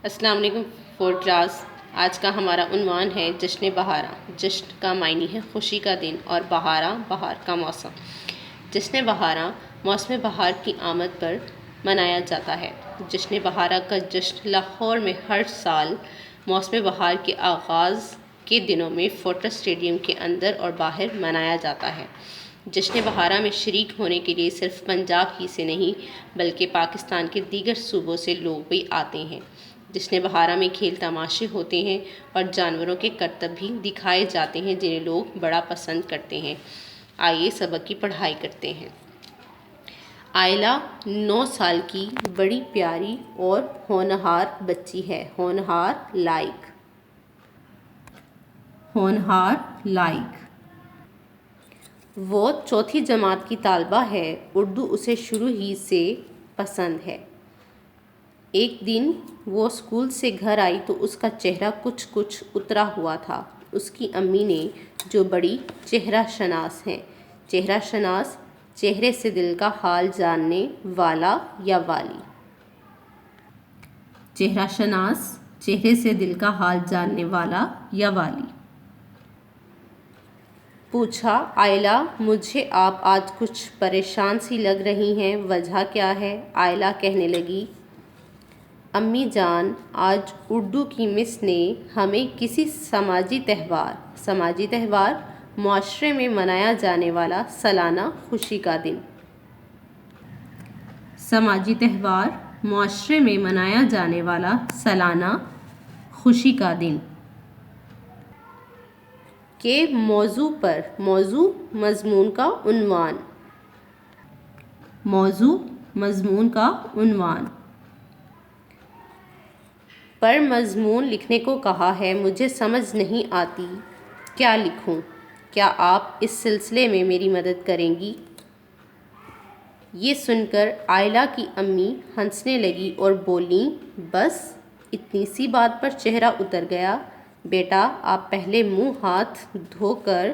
السلام علیکم fourth class. آج کا ہمارا عنوان ہے جشن بہارا۔ جشن کا معنی ہے خوشی کا دن اور بہارا بہار کا موسم۔ جشن بہارا موسم بہار کی آمد پر منایا جاتا ہے۔ جشن بہارا کا جشن لاہور میں ہر سال موسم بہار کے آغاز کے دنوں میں فورٹس اسٹیڈیم کے اندر اور باہر منایا جاتا ہے۔ جشن بہارا میں شریک ہونے کے لیے صرف پنجاب ہی سے نہیں بلکہ پاکستان کے دیگر صوبوں سے لوگ بھی آتے ہیں۔ جشن بہارا میں کھیل تماشے ہوتے ہیں اور جانوروں کے کرتب بھی دکھائے جاتے ہیں جنہیں لوگ بڑا پسند کرتے ہیں۔ آئیے سبق کی پڑھائی کرتے ہیں۔ آئلہ 9 سال کی بڑی پیاری اور ہونہار بچی ہے۔ ہونہار لائق۔ وہ چوتھی جماعت کی طالبہ ہے۔ اردو اسے شروع ہی سے پسند ہے۔ ایک دن وہ اسکول سے گھر آئی تو اس کا چہرہ کچھ اترا ہوا تھا۔ اس کی امی نے، جو بڑی چہرہ شناس ہیں، چہرہ شناس چہرے سے دل کا حال جاننے والا یا والی؟ چہرہ شناس چہرے سے دل کا حال جاننے والا یا والی؟ پوچھا، آئلہ مجھے آپ آج کچھ پریشان سی لگ رہی ہیں، وجہ کیا ہے؟ آئلہ کہنے لگی، امی جان، آج اردو کی مس نے ہمیں کسی سماجی تہوار معاشرے میں منایا جانے والا سالانہ خوشی کا دن سماجی تہوار معاشرے میں منایا جانے والا سالانہ خوشی کا دن کے موضوع مضمون کا عنوان پر مضمون لکھنے کو کہا ہے۔ مجھے سمجھ نہیں آتی کیا لکھوں، کیا آپ اس سلسلے میں میری مدد کریں گی؟ یہ سن کر آئلہ کی امی ہنسنے لگی اور بولیں، بس اتنی سی بات پر چہرہ اتر گیا؟ بیٹا، آپ پہلے منہ ہاتھ دھو کر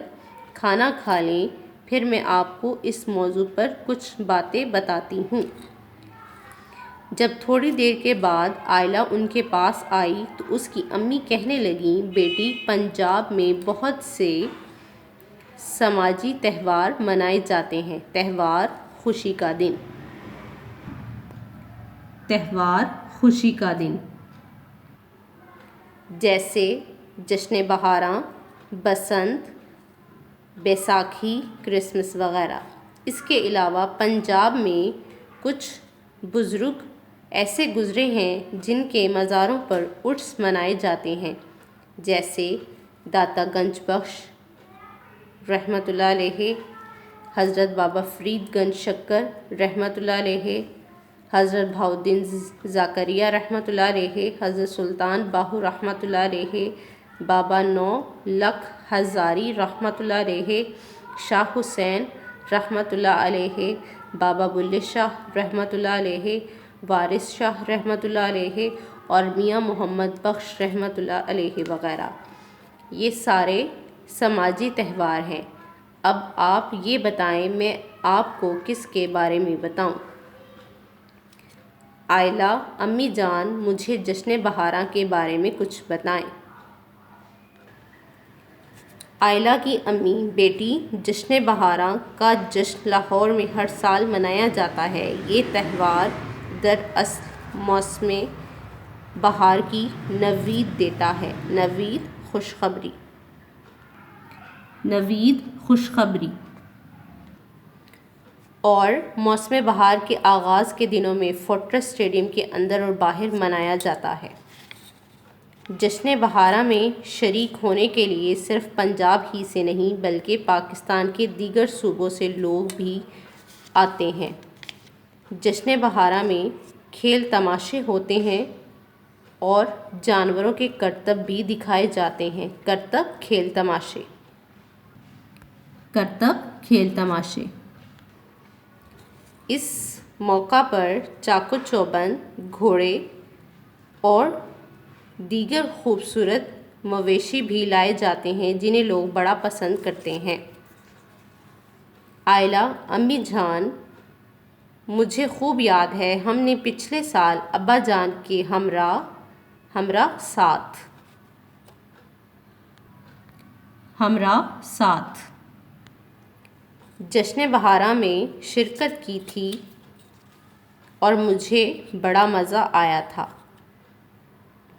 کھانا کھا لیں، پھر میں آپ کو اس موضوع پر کچھ باتیں بتاتی ہوں۔ جب تھوڑی دیر کے بعد آئلہ ان کے پاس آئی تو اس کی امی کہنے لگیں، بیٹی، پنجاب میں بہت سے سماجی تہوار منائے جاتے ہیں۔ تہوار خوشی کا دن جیسے جشن بہاراں، بسنت، بیساکھی، کرسمس وغیرہ۔ اس کے علاوہ پنجاب میں کچھ بزرگ ایسے گزرے ہیں جن کے مزاروں پر عرس منائے جاتے ہیں، جیسے داتا گنج بخش رحمۃ اللہ علیہ، حضرت بابا فرید گنج شکر رحمۃ اللہ علیہ، حضرت بہاؤالدین زکریا رحمۃ اللہ علیہ، حضرت سلطان باہو رحمۃ اللہ علیہ، بابا نو لکھ ہزاری رحمۃ اللہ علیہ، شاہ حسین رحمۃ اللہ علیہ، بابا بلے شاہ رحمۃ اللہ علیہ، وارث شاہ رحمۃ اللہ علیہ اور میاں محمد بخش رحمۃ اللہ علیہ وغیرہ۔ یہ سارے سماجی تہوار ہیں۔ اب آپ یہ بتائیں میں آپ کو کس کے بارے میں بتاؤں؟ آئلہ، امی جان، مجھے جشن بہارا کے بارے میں کچھ بتائیں۔ آئلہ کی امی، بیٹی، جشن بہارا کا جشن لاہور میں ہر سال منایا جاتا ہے۔ یہ تہوار دراصل موسم بہار کی نوید دیتا ہے۔ نوید، خوشخبری اور موسم بہار کے آغاز کے دنوں میں فورٹس اسٹیڈیم کے اندر اور باہر منایا جاتا ہے۔ جشن بہارا میں شریک ہونے کے لیے صرف پنجاب ہی سے نہیں بلکہ پاکستان کے دیگر صوبوں سے لوگ بھی آتے ہیں۔ جشن بہارا میں کھیل تماشے ہوتے ہیں اور جانوروں کے کرتب بھی دکھائے جاتے ہیں۔ کھیل تماشے۔ اس موقع پر چاق و چوبند، گھوڑے اور دیگر خوبصورت مویشی بھی لائے جاتے ہیں جنہیں لوگ بڑا پسند کرتے ہیں۔ آئلہ، امی جان، مجھے خوب یاد ہے، ہم نے پچھلے سال ابا جان کے ہمراہ ہمراہ ساتھ، ہمراہ ساتھ۔ جشن بہاراں میں شرکت کی تھی اور مجھے بڑا مزہ آیا تھا۔